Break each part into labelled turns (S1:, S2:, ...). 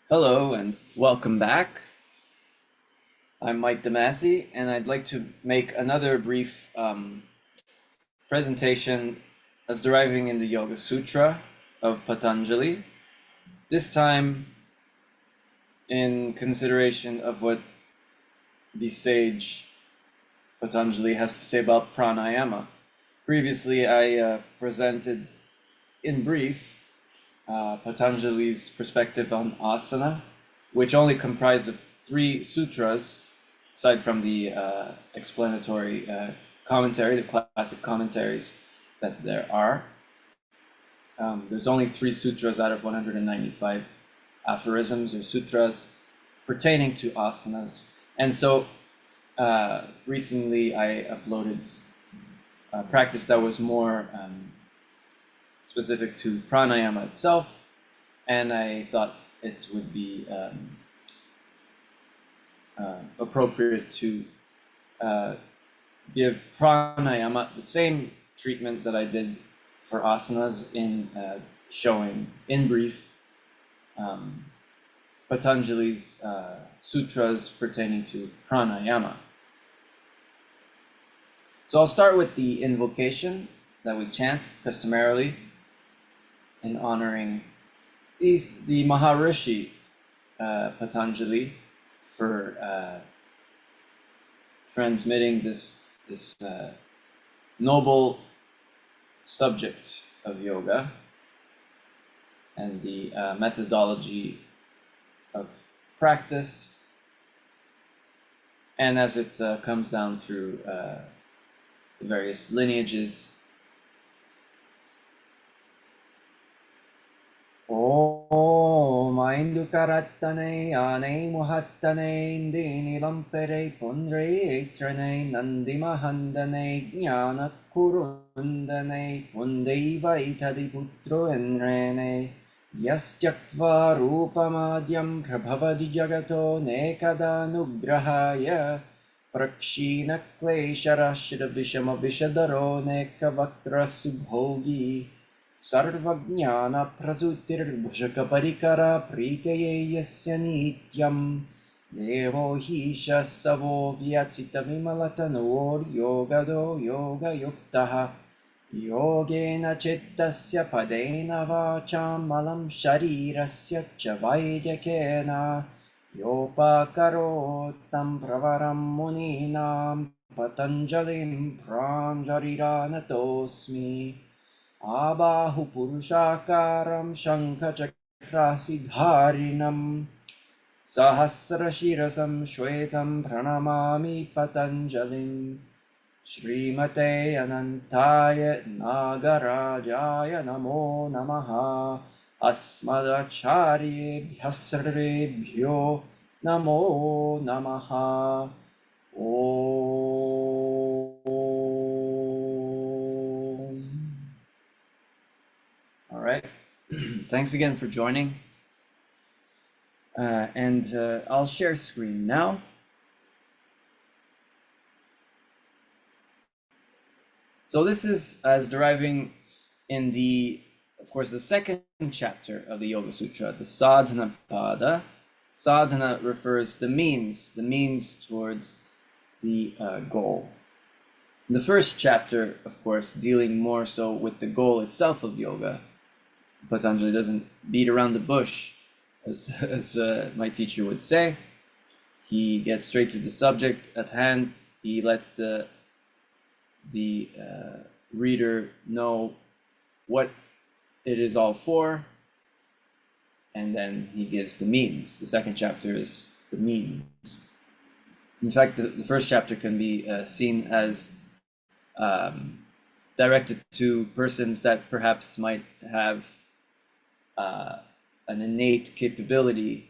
S1: Hello and welcome back. I'm Mike Damasi, and I'd like to make another brief presentation as deriving in the Yoga Sutra of Patanjali, this time in consideration of what the sage Patanjali has to say about pranayama. Previously, I presented in brief Patanjali's perspective on asana, which only comprised of 3 sutras, aside from the explanatory commentary, the classic commentaries that there are. There's only 3 sutras out of 195 aphorisms or sutras pertaining to asanas. And so recently I uploaded a practice that was more specific to pranayama itself, and I thought it would be appropriate to give pranayama the same treatment that I did for asanas in showing in brief Patanjali's sutras pertaining to pranayama. So I'll start with the invocation that we chant customarily in honoring the Maharishi Patanjali for transmitting this noble subject of yoga and the methodology of practice, and as it comes down through the various lineages. Om Aindukaratane Ane Muhattane Indini Lampere Pundre Etrane Nandi Mahandane Jnana Kurundane Pundeva Itadi Putro Enrene Yastyakva Rupamadyam Prabhavadi Jagato Nekada Nugrahaya Prakshina Klesharashira Vishama Vishadaro Nekavaktra Subhogi Sarvajnana Prasutirбhajaka Parikara Priteye Yasya Nityam Devo Hisha Savo Vyachita Vimalatanor Yogado Yoga Yuktaha Yogena Chittasya Padena Vacham Malam Sharirasya Cha Vaidyakena Yopakarottam Pravaram Muninam Patanjalim Pranjaliranatosmi Abahu Purushakaram Shankhachakra-Siddharinam Sahasrashirasam Shwetam Pranamami Patanjalim Srimate Anantaya Nagarajaya Namo Namaha Asmadacharye Sarvebhyo Namo Namaha. All right. Thanks again for joining. I'll share screen now. So this is as deriving in of course, the second chapter of the Yoga Sutra, the Sadhana Pada. Sadhana refers to the means towards the goal. The first chapter, of course, dealing more so with the goal itself of yoga. Patanjali doesn't beat around the bush, as my teacher would say. He gets straight to the subject at hand. He lets the reader know what it is all for, and then he gives the means. The second chapter is the means. In fact, the first chapter can be seen as directed to persons that perhaps might have an innate capability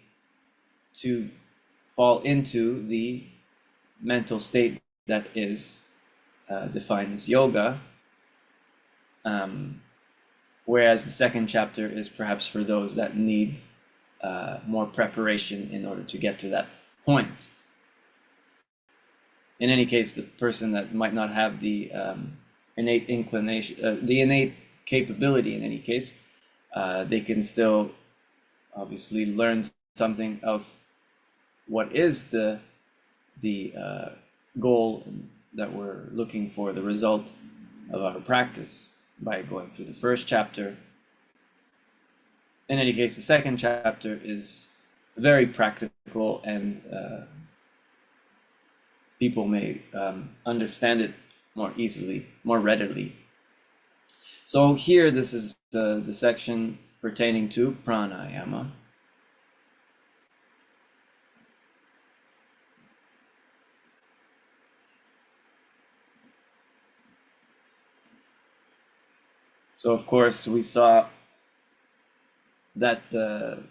S1: to fall into the mental state that is defined as yoga, whereas the second chapter is perhaps for those that need more preparation in order to get to that point. In any case, the person that might not have the innate inclination, the innate capability in any case, they can still obviously learn something of what is the goal that we're looking for, the result of our practice, by going through the first chapter. In any case, the second chapter is very practical, and people may understand it more easily, more readily. So here, this is the section pertaining to pranayama. So of course, we saw that the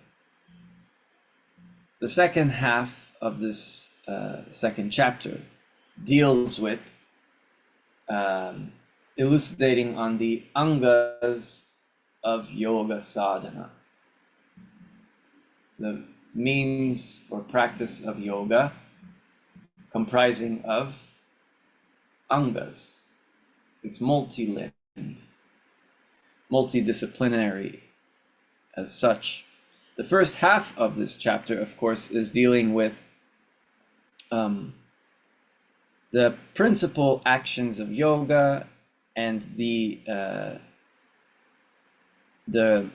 S1: second half of this second chapter deals with elucidating on the angas of yoga sadhana, the means or practice of yoga comprising of angas. It's multi-limbed, multidisciplinary as such. The first half of this chapter, of course, is dealing with the principal actions of yoga and the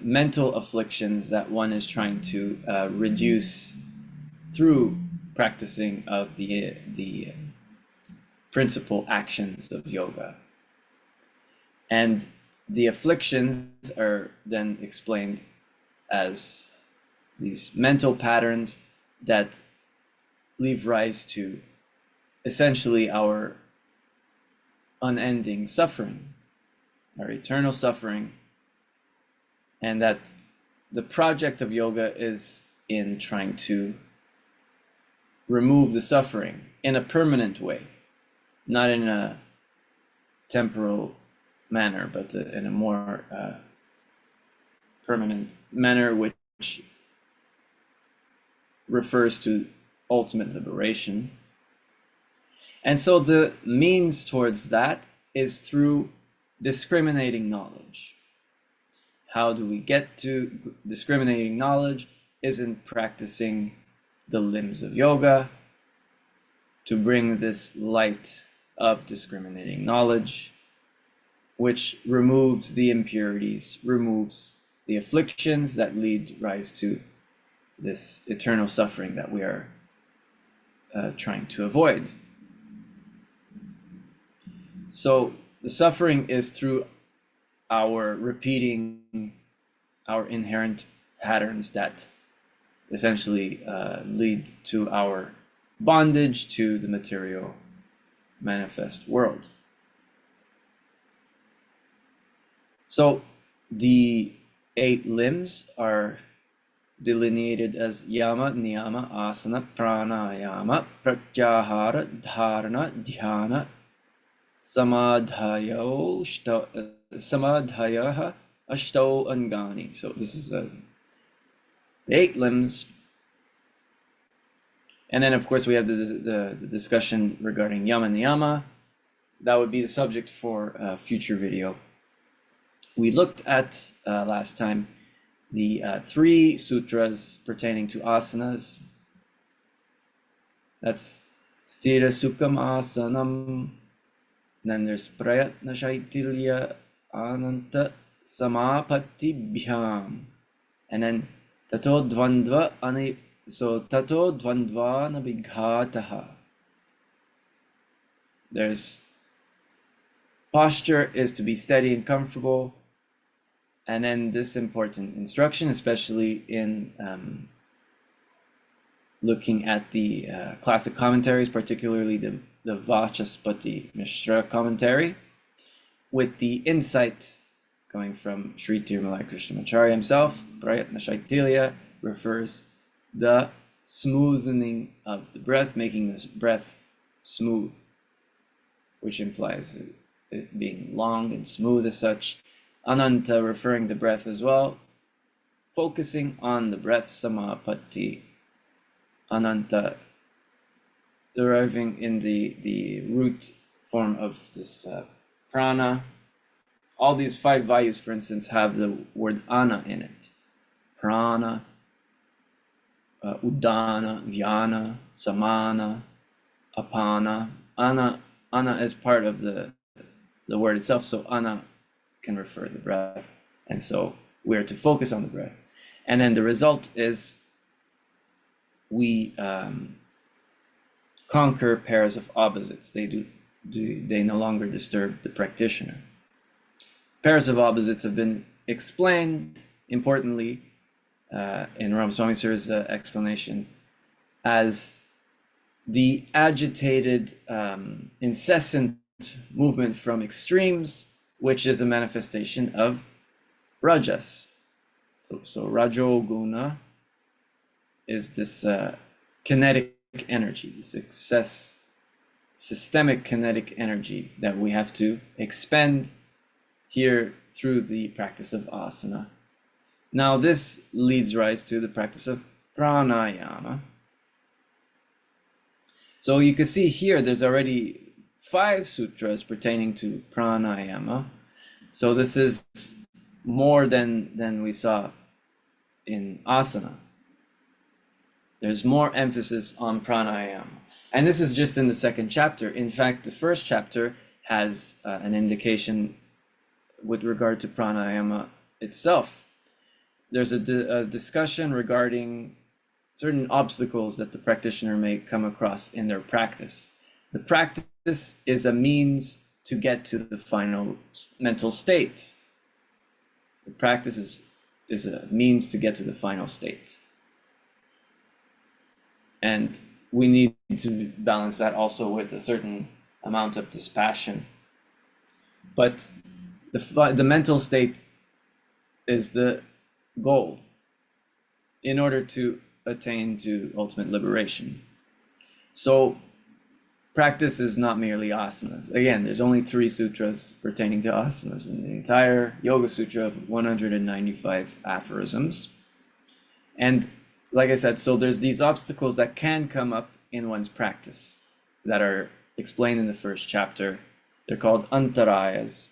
S1: mental afflictions that one is trying to reduce through practicing of the principal actions of yoga. And the afflictions are then explained as these mental patterns that leave rise to essentially our unending suffering, our eternal suffering, and that the project of yoga is in trying to remove the suffering in a permanent way, not in a temporal manner, but in a more permanent manner, which refers to ultimate liberation. And so the means towards that is through discriminating knowledge. How do we get to discriminating knowledge? Isn't practicing the limbs of yoga to bring this light of discriminating knowledge, which removes the impurities, removes the afflictions that lead rise to this eternal suffering that we are trying to avoid. So the suffering is through our repeating our inherent patterns that essentially lead to our bondage to the material manifest world. So the 8 limbs are delineated as yama, niyama, asana, pranayama, pratyahara, dharana, dhyana, samadhayaha, ashto angani. So this is the 8 limbs. And then, of course, we have the discussion regarding yama niyama. That would be the subject for a future video. We looked at last time the 3 sutras pertaining to asanas. That's Sthira Sukham Asanam. Then there's Prayatna Shaitilya Ananta Samapatti Bhyam. And then Tato Dvandva Ani. So Tato Dvandva Nabhighataha. There's posture is to be steady and comfortable. And then this important instruction, especially in looking at the classic commentaries, particularly the Vachaspati Mishra commentary, with the insight coming from Sri Tirumalai Krishnamacharya himself. Prayatna Shaitilya refers the smoothening of the breath, making the breath smooth, which implies it being long and smooth as such. Ananta referring the breath as well, focusing on the breath, samapatti. Ananta deriving in the root form of this prana. All these 5 vayus, for instance, have the word ana in it. Prana. Udana, Vyana, Samana, Apana. Ana is part of the word itself, so ana can refer to the breath. And so we're to focus on the breath. And then the result is we conquer pairs of opposites. They no longer disturb the practitioner. Pairs of opposites have been explained importantly in Ramaswamy Sir's explanation as the agitated, incessant movement from extremes, which is a manifestation of rajas. So Rajoguna is this kinetic energy, this systemic kinetic energy that we have to expend here through the practice of asana. Now this leads rise to the practice of pranayama. So you can see here there's already 5 sutras pertaining to pranayama. So this is more than we saw in asana. There's more emphasis on pranayama. And this is just in the 2nd chapter. In fact, the 1st chapter has an indication with regard to pranayama itself. There's a discussion regarding certain obstacles that the practitioner may come across in their practice. The practice is a means to get to the final mental state. The practice is a means to get to the final state. And we need to balance that also with a certain amount of dispassion. But the mental state is the goal in order to attain to ultimate liberation. So practice is not merely asanas. Again, there's only 3 sutras pertaining to asanas in the entire Yoga Sutra of 195 aphorisms. And like I said, so there's these obstacles that can come up in one's practice that are explained in the 1st chapter. They're called antarayas.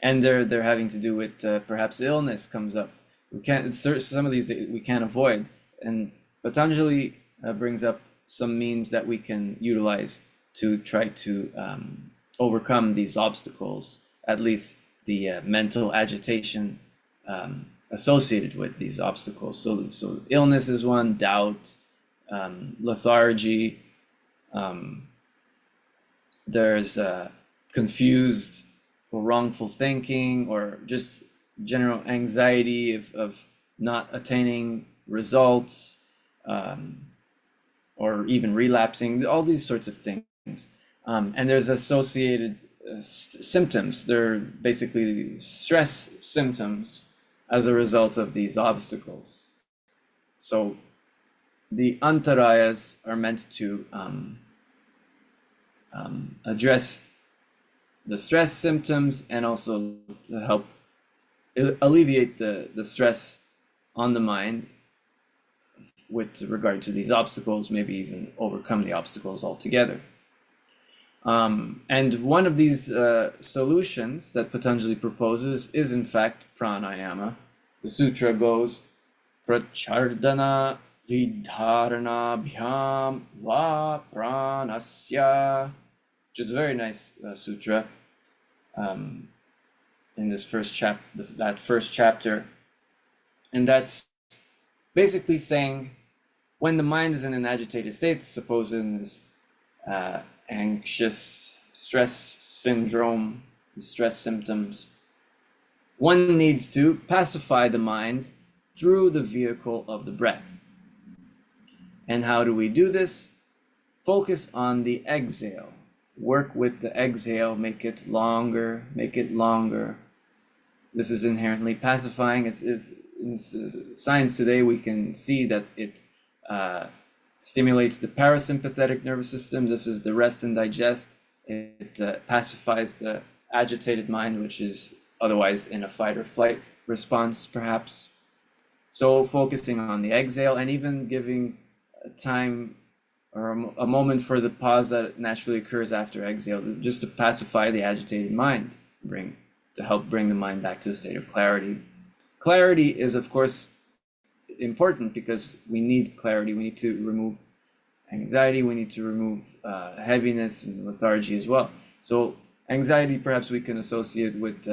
S1: And they're having to do with perhaps illness comes up. Some of these we can't avoid. And Patanjali brings up some means that we can utilize to try to overcome these obstacles, at least the mental agitation associated with these obstacles. So illness is one, doubt, lethargy, there's confused or wrongful thinking, or just general anxiety of not attaining results, or even relapsing, all these sorts of things. And there's associated symptoms. They're basically stress symptoms as a result of these obstacles. So the antarayas are meant to address the stress symptoms and also to help alleviate the stress on the mind with regard to these obstacles, maybe even overcome the obstacles altogether. And one of these solutions that Patanjali proposes is in fact pranayama. The sutra goes, prachardana vidharana bhyam va pranasya, which is a very nice sutra in this first chapter. And that's basically saying when the mind is in an agitated state, suppose in this anxious stress syndrome, the stress symptoms, one needs to pacify the mind through the vehicle of the breath. And how do we do this? Focus on the exhale. Work with the exhale, make it longer, make it longer. This is inherently pacifying. In science today, we can see that it stimulates the parasympathetic nervous system. This is the rest and digest. It pacifies the agitated mind, which is otherwise in a fight or flight response, perhaps. So focusing on the exhale and even giving time or a moment for the pause that naturally occurs after exhale, just to pacify the agitated mind, to help bring the mind back to a state of clarity. Clarity is, of course, important because we need clarity. We need to remove anxiety. We need to remove heaviness and lethargy as well. So anxiety, perhaps we can associate with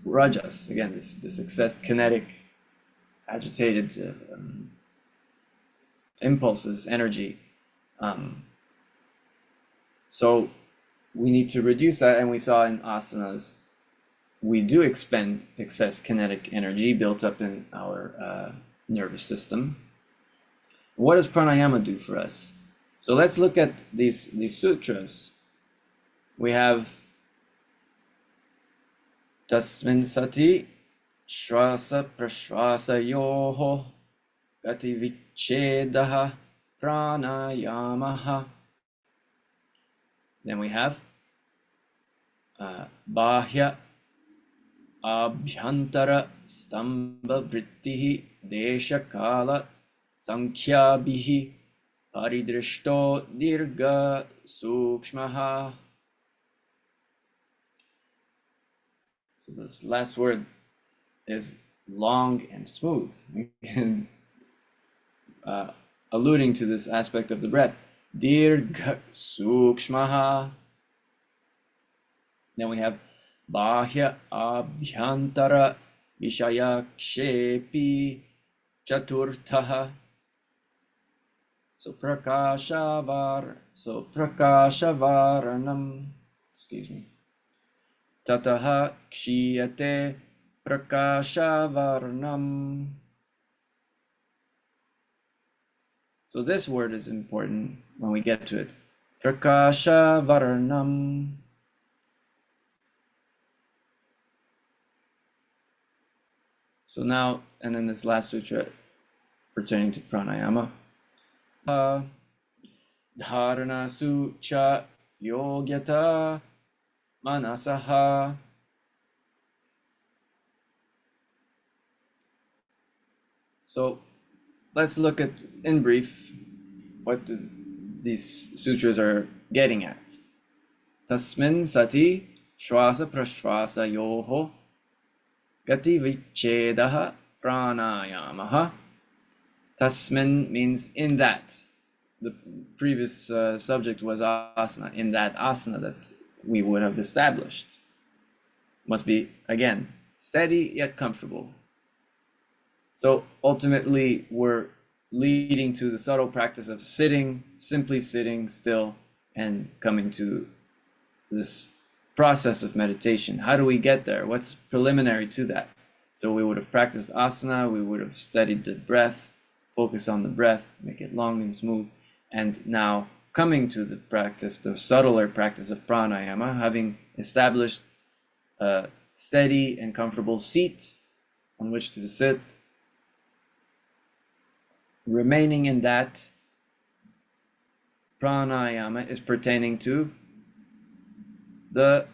S1: rajas. Again, this excess kinetic, agitated impulses, energy. So we need to reduce that, and we saw in asanas, we do expend excess kinetic energy built up in our nervous system. What does pranayama do for us? So let's look at these sutras. We have tasmin sati shvasa prashvasa yoho gati vichedaha pranayamaha. Then we have bahya abhyantara stamba vrittihi desha kala sankhyabihi paridrishto dirga sukshmaha. So this last word is long and smooth, and alluding to this aspect of the breath. Dirga sukshmaha. Then we have bahya abhyantara vishayakshepi chaturthaha. So prakashavaranam, excuse me. Tataha kshiyate prakashavaranam. So this word is important when we get to it. Prakashavaranam. So now, and then this last sutra pertaining to pranayama. Dharana sucha yogyata manasaha. So let's look at, in brief, what these sutras are getting at. Tasmin sati shvasa prashvasa yoho gati vichedaha pranayamaha. Tasmin means in that. The previous subject was asana. In that asana that we would have established. Must be, again, steady yet comfortable. So ultimately, we're leading to the subtle practice of sitting, simply sitting still, and coming to this process of meditation. How do we get there? What's preliminary to that? So we would have practiced asana, we would have studied the breath, focus on the breath, make it long and smooth, and now coming to the practice, the subtler practice of pranayama, having established a steady and comfortable seat on which to sit, remaining in that, pranayama is pertaining to the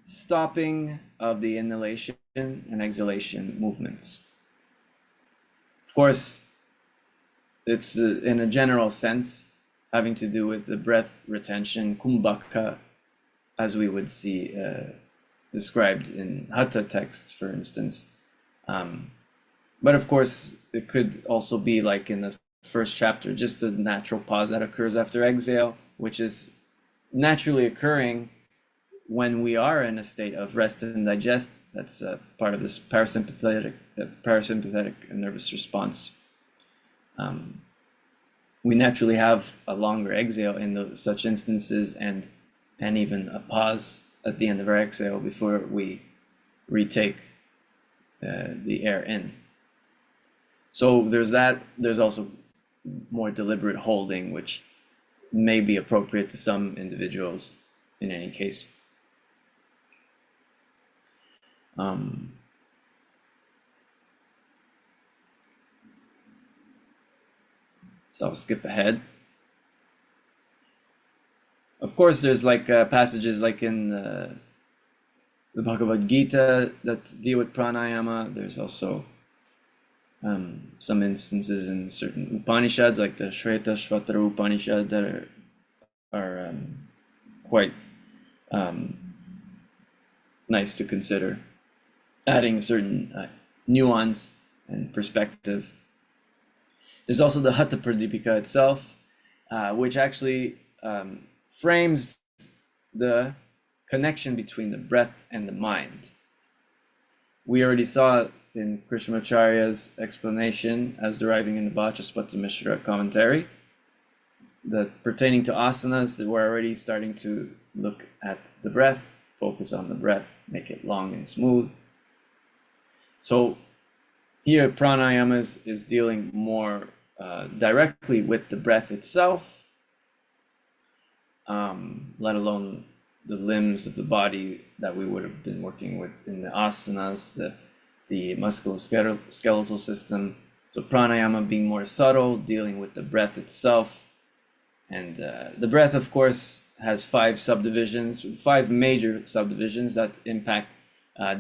S1: stopping of the inhalation and exhalation movements. Of course, it's in a general sense having to do with the breath retention, kumbhaka, as we would see described in hatha texts, for instance. But of course, it could also be like in the first chapter, just a natural pause that occurs after exhale, which is naturally occurring when we are in a state of rest and digest. That's part of this parasympathetic nervous response. We naturally have a longer exhale in such instances, and even a pause at the end of our exhale before we retake the air in. So there's that. There's also more deliberate holding, which may be appropriate to some individuals in any case. So I'll skip ahead. Of course, there's like passages like in the Bhagavad Gita that deal with pranayama. There's also some instances in certain Upanishads, like the Shvetashvatara Upanishad, that are quite nice to consider, adding a certain nuance and perspective There's also the Hatha Pradipika itself, which actually frames the connection between the breath and the mind. We already saw in Krishnamacharya's explanation as deriving in the Vachaspati Mishra commentary that pertaining to asanas, that we're already starting to look at the breath, focus on the breath, make it long and smooth. So here pranayama is dealing more directly with the breath itself, let alone the limbs of the body that we would have been working with in the asanas, the musculoskeletal system. So pranayama being more subtle, dealing with the breath itself. And the breath, of course, has 5 subdivisions, 5 major subdivisions that impact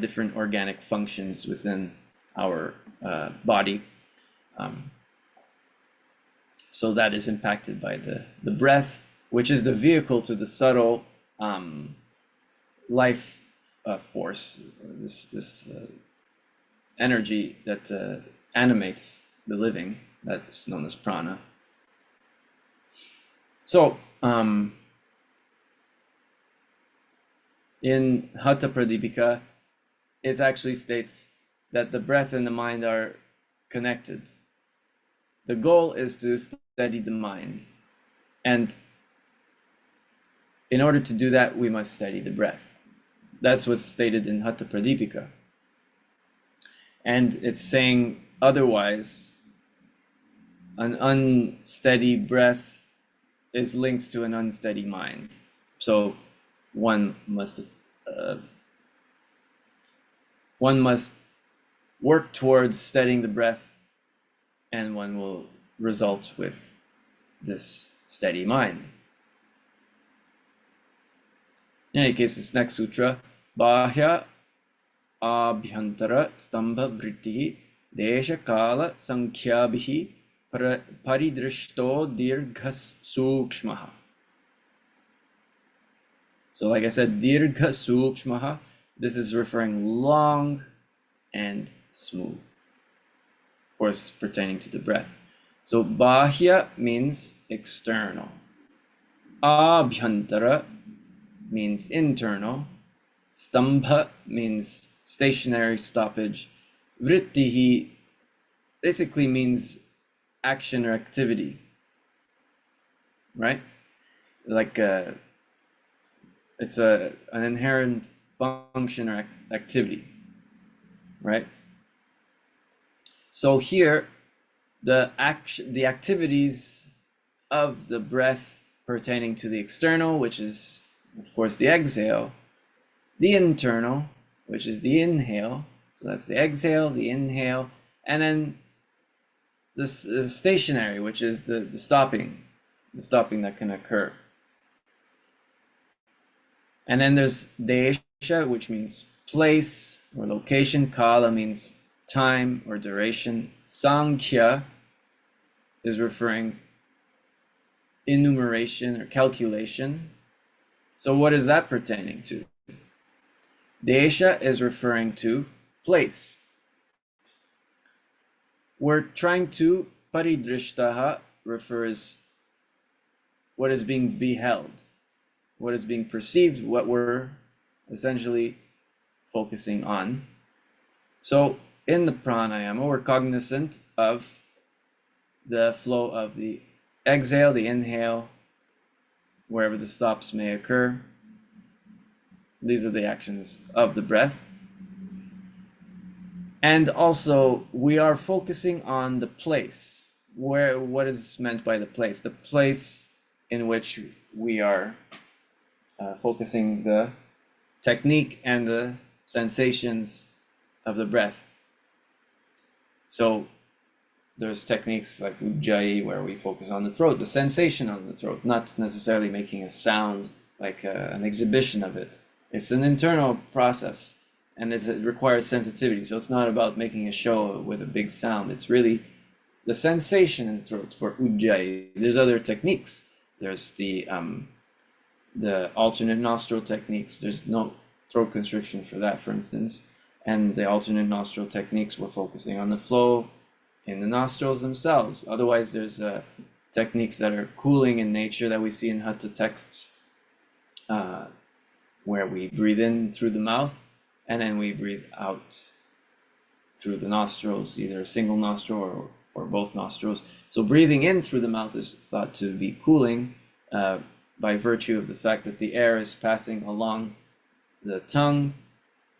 S1: different organic functions within our body. So that is impacted by the breath, which is the vehicle to the subtle life force, this energy that animates the living, that's known as prana. So in Hatha Pradipika, it actually states that the breath and the mind are connected. The goal is to steady the mind. And in order to do that, we must steady the breath. That's what's stated in Hatha Pradipika. And it's saying otherwise, an unsteady breath is linked to an unsteady mind. So one must work towards steadying the breath, and one will result with this steady mind. In any case, this next sutra, Bahya Abhyantara Stambha Vritti Desha Kala Sankhyabihi Paridrishto Dirghas Sukshmaha. So like I said, Dirgha Sukshmaha, this is referring long and smooth. Of course, pertaining to the breath. So Bahya means external. Abhyantara means internal. Stambha means stationary, stoppage. Vrittihi basically means action or activity, right? Like it's an inherent function or activity, right? So here, the activities of the breath pertaining to the external, which is, of course, the exhale, the internal, which is the inhale, so that's the exhale, the inhale, and then this is stationary, which is the stopping that can occur. And then there's desha, which means place or location. Kala means time or duration. Sankhya is referring enumeration or calculation. So what is that pertaining to? Desha is referring to place. We're trying to, paridrishtaha refers what is being beheld, what is being perceived, what we're essentially focusing on. So in the pranayama, we're cognizant of the flow of the exhale, the inhale, wherever the stops may occur. These are the actions of the breath. And also, we are focusing on the place. What is meant by the place? The place in which we are focusing the technique and the sensations of the breath. So there's techniques like Ujjayi where we focus on the throat, the sensation on the throat, not necessarily making a sound like an exhibition of it. It's an internal process, and it requires sensitivity. So it's not about making a show with a big sound. It's really the sensation in the throat for Ujjayi. There's other techniques. There's the alternate nostril techniques. There's no throat constriction for that, for instance. And the alternate nostril techniques, we're focusing on the flow in the nostrils themselves. Otherwise, there's techniques that are cooling in nature that we see in Hatha texts, where we breathe in through the mouth and then we breathe out through the nostrils, either a single nostril or both nostrils. So breathing in through the mouth is thought to be cooling by virtue of the fact that the air is passing along the tongue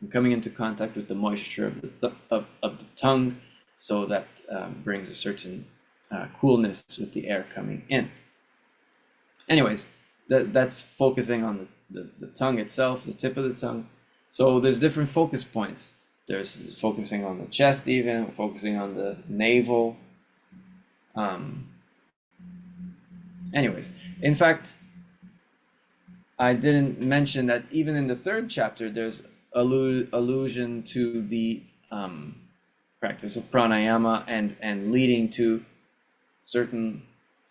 S1: and coming into contact with the moisture of the tongue, so that brings a certain coolness with the air coming in. Anyways, that's focusing on the tongue itself, the tip of the tongue. So there's different focus points. There's focusing on the chest, even focusing on the navel. Anyways, in fact, I didn't mention that even in the third chapter, there's allusion to the practice of pranayama and leading to certain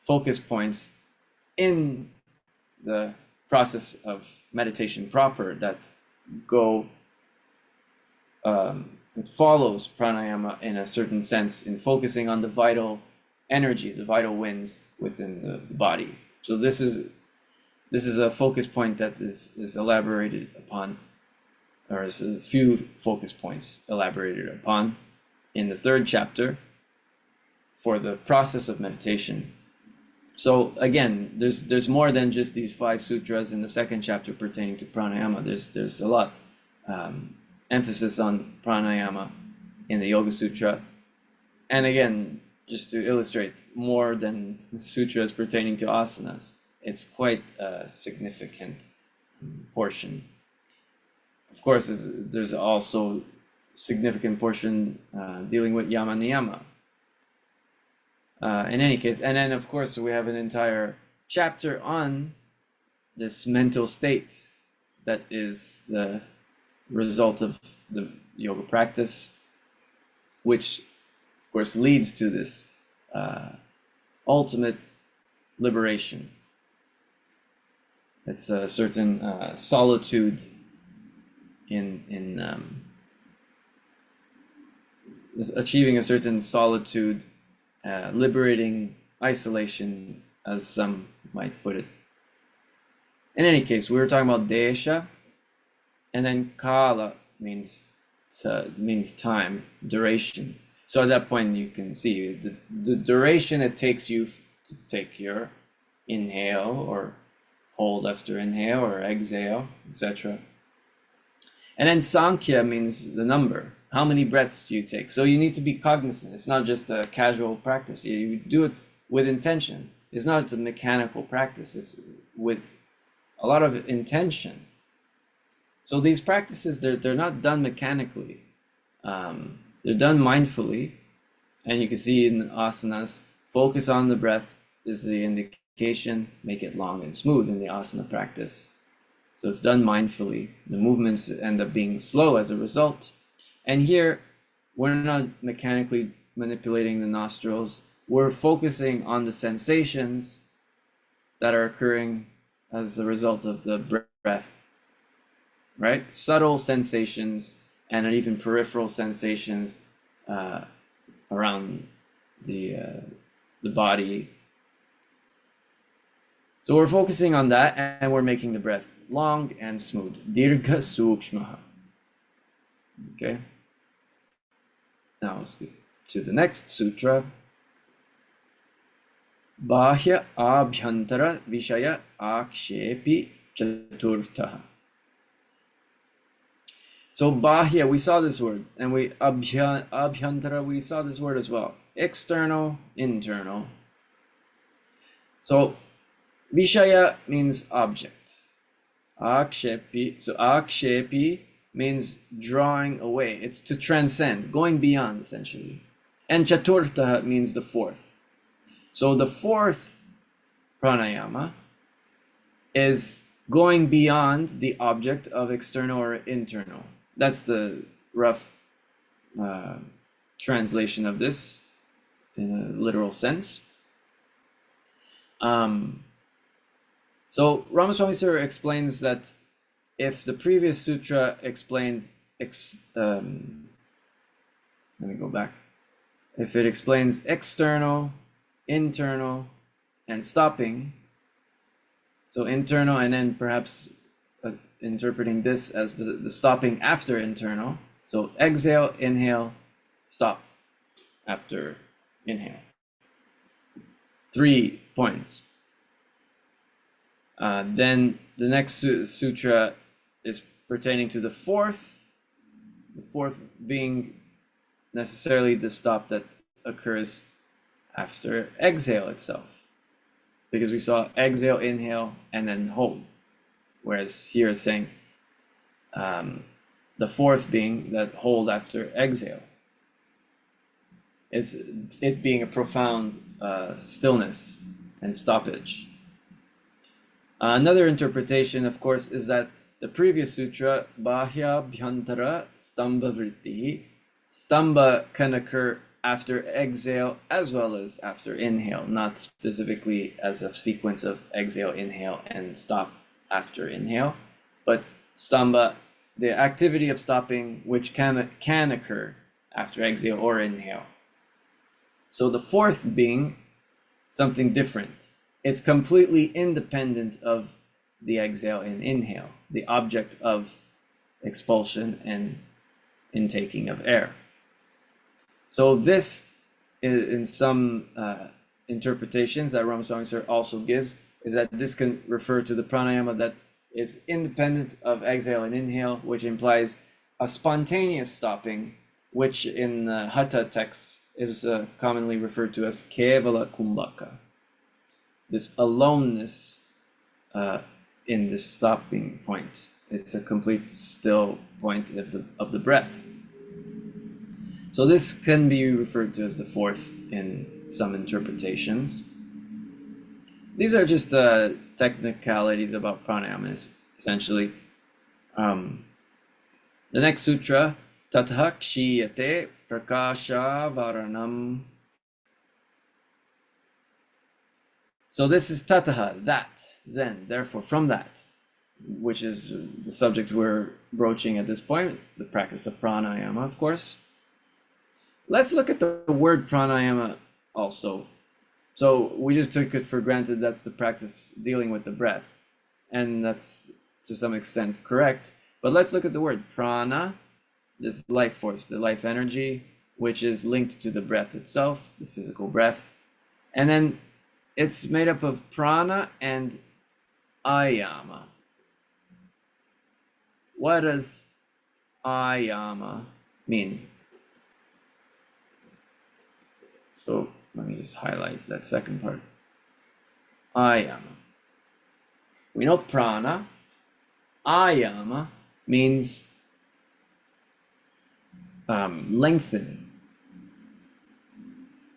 S1: focus points in the process of meditation proper that go, it follows pranayama in a certain sense in focusing on the vital energies, the vital winds within the body. So this is a focus point that is elaborated upon, or is a few focus points elaborated upon in the third chapter for the process of meditation. So again, there's more than just these 5 sutras in the second chapter pertaining to pranayama. There's a lot emphasis on pranayama in the Yoga Sutra, and again, just to illustrate, more than sutras pertaining to asanas. It's quite a significant portion. Of course, there's also significant portion dealing with yama niyama. In any case, and then of course we have an entire chapter on this mental state that is the result of the yoga practice, which of course leads to this ultimate liberation. It's a certain solitude in achieving a certain solitude, liberating isolation, as some might put it. In any case, we were talking about desha, and then kala means time, duration. So at that point, you can see the duration it takes you to take your inhale or hold after inhale or exhale, etc. And then sankhya means the number. How many breaths do you take? So you need to be cognizant. It's not just a casual practice. You do it with intention. It's not a mechanical practice. It's with a lot of intention. So these practices, they're not done mechanically. They're done mindfully. And you can see in the asanas, focus on the breath is the indication. Make it long and smooth in the asana practice. So it's done mindfully. The movements end up being slow as a result. And here, we're not mechanically manipulating the nostrils. We're focusing on the sensations that are occurring as a result of the breath, right? Subtle sensations and even peripheral sensations around the body. So we're focusing on that, and we're making the breath long and smooth. Dirgha sukshmaha. Okay. Now let's get to the next sutra. Bahya abhyantara vishaya akshepi chaturtha. So bahya, we saw this word, and abhyantara, we saw this word as well. External, internal. So vishaya means object. Akshepi, so akshepi means drawing away. It's to transcend, going beyond, essentially. And chaturtha means the fourth. So the fourth pranayama is going beyond the object of external or internal. That's the rough translation of this in a literal sense. So Ramaswami Sir explains that if the previous sutra explained, let me go back. if it explains external, internal, and stopping, so internal and then perhaps interpreting this as the stopping after internal. So exhale, inhale, stop after inhale. 3 points. Then the next sutra is pertaining to the fourth being necessarily the stop that occurs after exhale itself. Because we saw exhale, inhale, and then hold. Whereas here it's saying the fourth being that hold after exhale. It's it being a profound stillness and stoppage. Another interpretation, of course, is that the previous sutra, Bahya Bhyantara Stamba Vritti, stamba can occur after exhale as well as after inhale, not specifically as a sequence of exhale, inhale, and stop after inhale, but stamba, the activity of stopping, which can occur after exhale or inhale. So the fourth being something different. It's completely independent of the exhale and inhale, the object of expulsion and intaking of air. So this, in some interpretations that Ramaswamy Sir also gives, is that this can refer to the pranayama that is independent of exhale and inhale, which implies a spontaneous stopping, which in Hatha texts is commonly referred to as Kevala Kumbhaka. This aloneness in this stopping point. It's a complete still point of the breath. So this can be referred to as the fourth in some interpretations. These are just technicalities about pranayama, essentially. The next sutra, Tataha Kshiyate Prakasha Varanam. So this is tataha, that, then, therefore, from that, which is the subject we're broaching at this point, the practice of pranayama, of course. Let's look at the word pranayama also. So we just took it for granted that's the practice dealing with the breath, and that's to some extent correct. But let's look at the word prana, this life force, the life energy, which is linked to the breath itself, the physical breath. And then it's made up of prana and ayama. What does ayama mean? So let me just highlight that second part. Ayama. We know prana. Ayama means lengthening.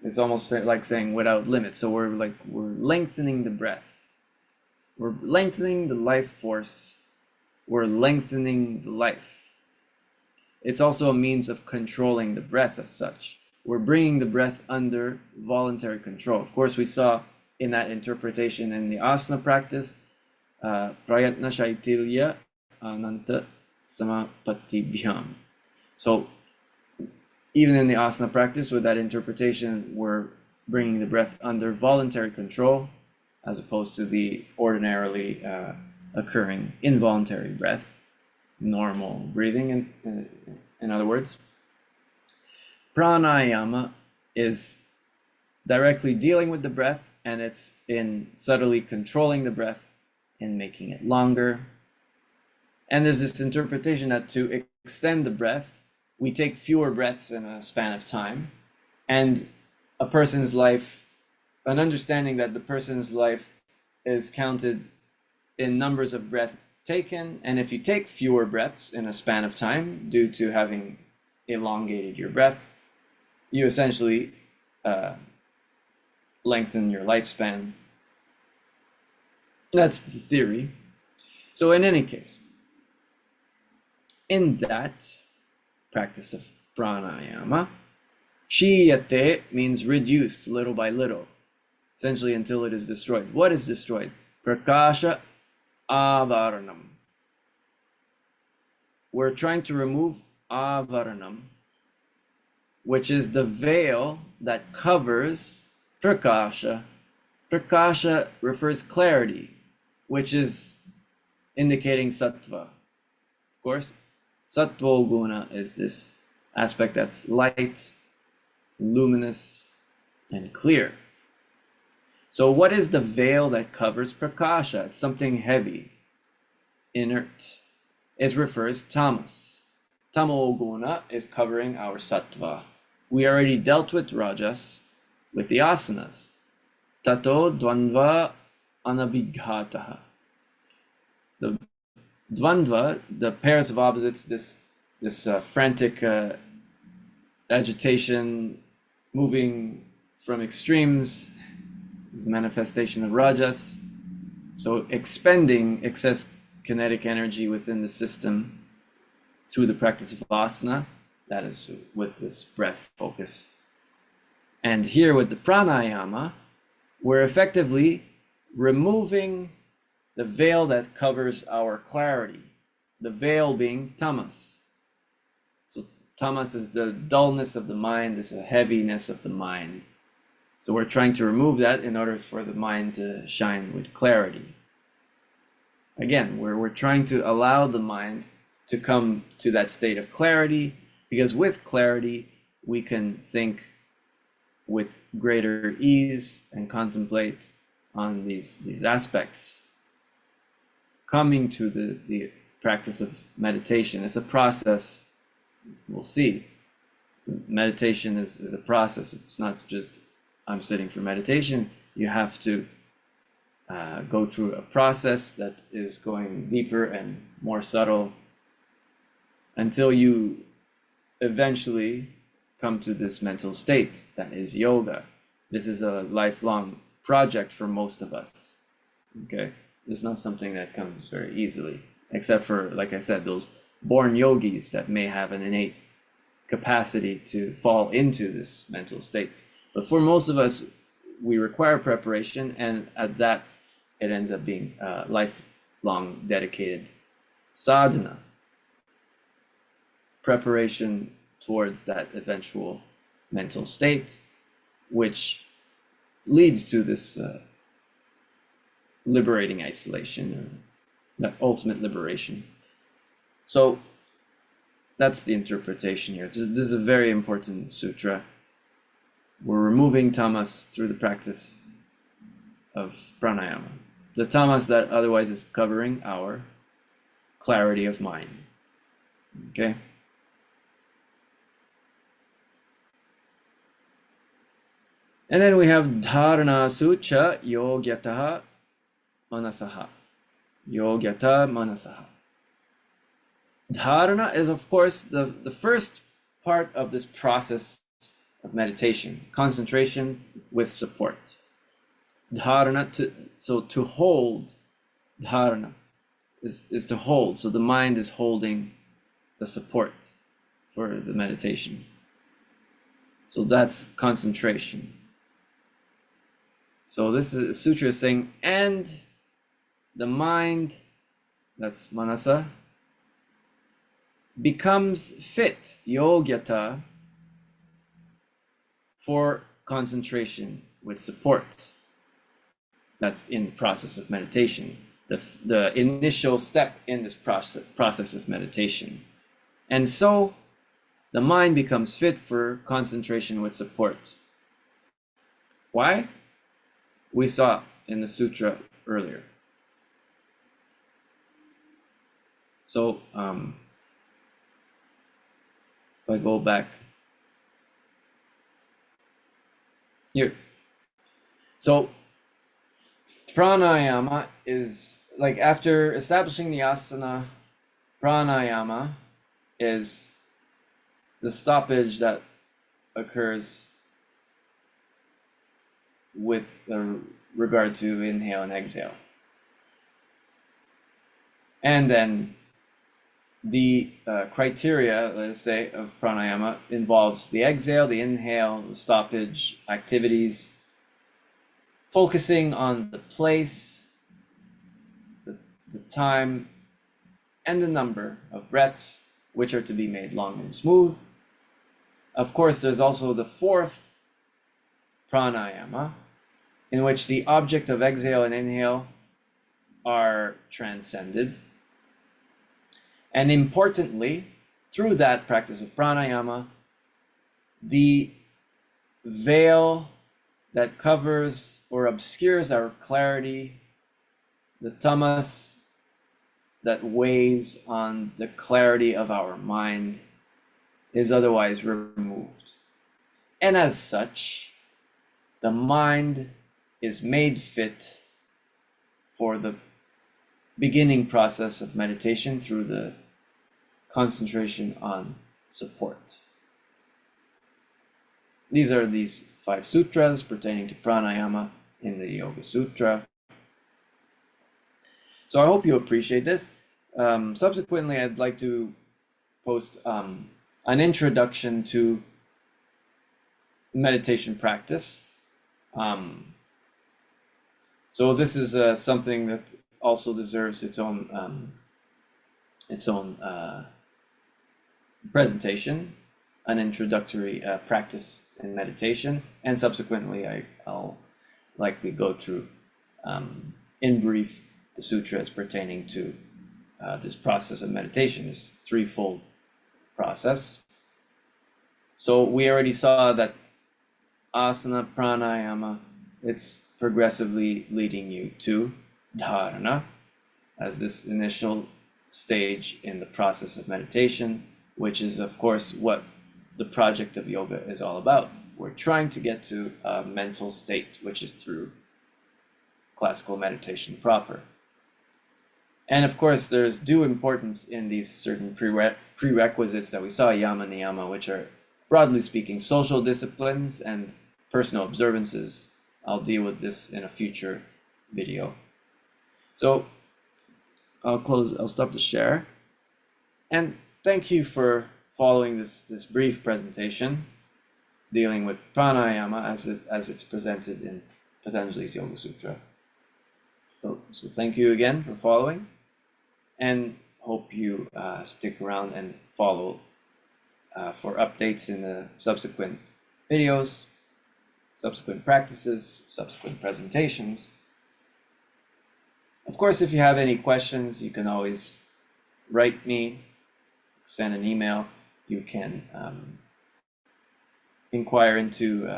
S1: It's almost like saying without limit. So we're lengthening the breath. We're lengthening the life force. We're lengthening the life. It's also a means of controlling the breath as such. We're bringing the breath under voluntary control. Of course, we saw in that interpretation in the asana practice, prayatna shaitilya ananta samapatibhyam. So even in the asana practice, with that interpretation, we're bringing the breath under voluntary control as opposed to the ordinarily occurring involuntary breath, normal breathing, in other words. Pranayama is directly dealing with the breath, and it's in subtly controlling the breath and making it longer. And there's this interpretation that to extend the breath, we take fewer breaths in a span of time, and a person's life, an understanding that the person's life is counted in numbers of breaths taken, and if you take fewer breaths in a span of time due to having elongated your breath, you essentially lengthen your lifespan. That's the theory. So in any case, in that practice of pranayama, kshiyate means reduced little by little, essentially until it is destroyed. What is destroyed? Prakasha avaranam. We're trying to remove avaranam, which is the veil that covers prakasha. Prakasha refers clarity, which is indicating sattva. Of course, sattva guna is this aspect that's light, luminous, and clear. So what is the veil that covers prakasha? It's something heavy, inert. It refers tamas. Tamoguna is covering our sattva. We already dealt with rajas, with the asanas. Tato dvandva anabhighataha. The dvandva, the pairs of opposites, this frantic agitation, moving from extremes, is manifestation of rajas. So expending excess kinetic energy within the system through the practice of asana, that is with this breath focus. And here with the pranayama, we're effectively removing the veil that covers our clarity, the veil being tamas. So tamas is the dullness of the mind, is a heaviness of the mind. So we're trying to remove that in order for the mind to shine with clarity. Again, we're trying to allow the mind to come to that state of clarity, because with clarity, we can think with greater ease and contemplate on these aspects. Coming to the practice of meditation is a process. We'll see. Meditation is a process. It's not just I'm sitting for meditation. You have to go through a process that is going deeper and more subtle until you eventually come to this mental state that is yoga. This is a lifelong project for most of us. Okay, it's not something that comes very easily, except for, like I said, those born yogis that may have an innate capacity to fall into this mental state. But for most of us, we require preparation, and at that, it ends up being a lifelong dedicated sadhana, preparation towards that eventual mental state, which leads to this liberating isolation, or that ultimate liberation. So that's the interpretation here. So this is a very important sutra. We're removing tamas through the practice of pranayama, the tamas that otherwise is covering our clarity of mind. Okay. And then we have dharana sucha yogyataha manasaha. Yogyata manasaha. Dharana is, of course, the first part of this process of meditation, concentration with support. Dharana, to hold, dharana is to hold. So the mind is holding the support for the meditation. So that's concentration. So this is sutra is saying, and the mind, that's manasa, becomes fit, yogyata, for concentration with support. That's in the process of meditation, the initial step in this process of meditation. And so the mind becomes fit for concentration with support. Why? We saw in the sutra earlier. So if I go back here, so pranayama is like, after establishing the asana, pranayama is the stoppage that occurs with regard to inhale and exhale. And then the criteria, let's say, of pranayama involves the exhale, the inhale, the stoppage, activities, focusing on the place, the time, and the number of breaths, which are to be made long and smooth, Of course, there's also the fourth pranayama, in which the object of exhale and inhale are transcended. And importantly, through that practice of pranayama, the veil that covers or obscures our clarity, the tamas that weighs on the clarity of our mind, is otherwise removed. And as such, the mind is made fit for the beginning process of meditation through the concentration on support. These are these 5 sutras pertaining to pranayama in the Yoga Sutra. So I hope you appreciate this. Subsequently, I'd like to post an introduction to meditation practice. So this is something that also deserves its own presentation, an introductory practice in meditation, and subsequently I'll likely go through in brief the sutras pertaining to this process of meditation, this threefold process. So we already saw that asana pranayama, it's progressively leading you to dharana as this initial stage in the process of meditation, which is of course what the project of yoga is all about. We're trying to get to a mental state, which is through classical meditation proper. And of course, there's due importance in these certain prerequisites that we saw, yama, niyama, which are, broadly speaking, social disciplines and personal observances. I'll deal with this in a future video. So I'll stop the share. And thank you for following this brief presentation dealing with pranayama as it's presented in Patanjali's Yoga Sutra. So thank you again for following, and hope you stick around and follow for updates in the subsequent videos, subsequent practices, subsequent presentations. Of course, if you have any questions, you can always write me, send an email. You can inquire into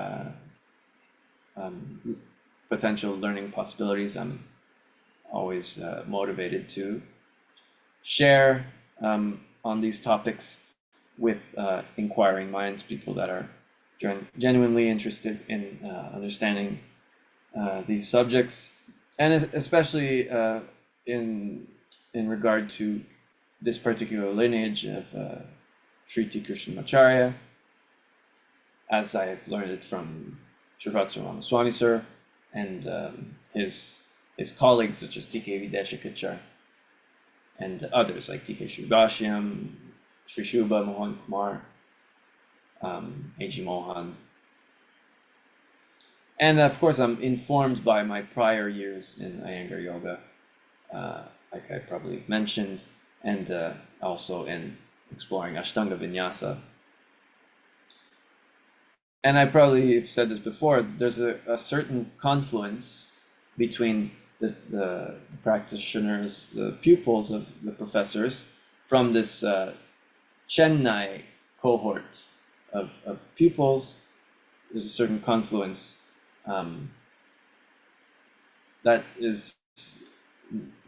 S1: potential learning possibilities. I'm always motivated to share on these topics with inquiring minds, people that are genuinely interested in understanding these subjects, and especially in regard to this particular lineage of Sri T. Krishnamacharya, as I have learned it from Srivatsa Ramaswamy Sir and his colleagues such as T.K. Videshikachar and others like T.K. Sribashyam, Sri Shubha Mohan Kumar, A.G. Mohan. And of course, I'm informed by my prior years in Iyengar Yoga, like I probably mentioned, and also in exploring Ashtanga Vinyasa. And I probably have said this before, there's a certain confluence between the practitioners, the pupils of the professors from this Chennai cohort of pupils. There's a certain confluence that is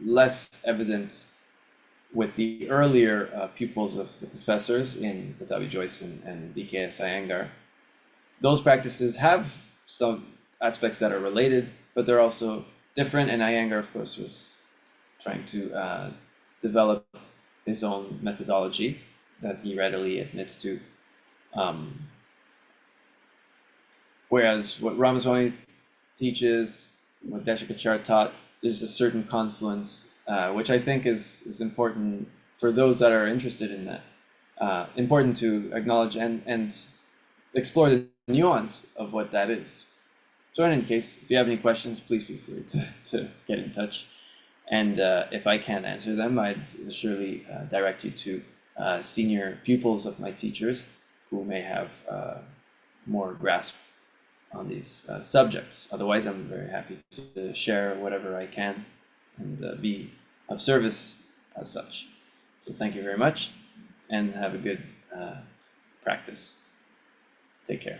S1: less evident with the earlier pupils of the professors in Pattabhi Jois and BKS Iyengar. Those practices have some aspects that are related, but they're also different. And Iyengar, of course, was trying to develop his own methodology that he readily admits to. Whereas what Ramaswamy teaches, what Deshikachar taught, there's a certain confluence, which I think is important for those that are interested in that. Important to acknowledge and explore the nuance of what that is. So in any case, if you have any questions, please feel free to get in touch. And if I can't answer them, I'd surely direct you to senior pupils of my teachers who may have more grasp on these subjects. Otherwise, I'm very happy to share whatever I can and be of service as such. So thank you very much, and have a good practice. Take care.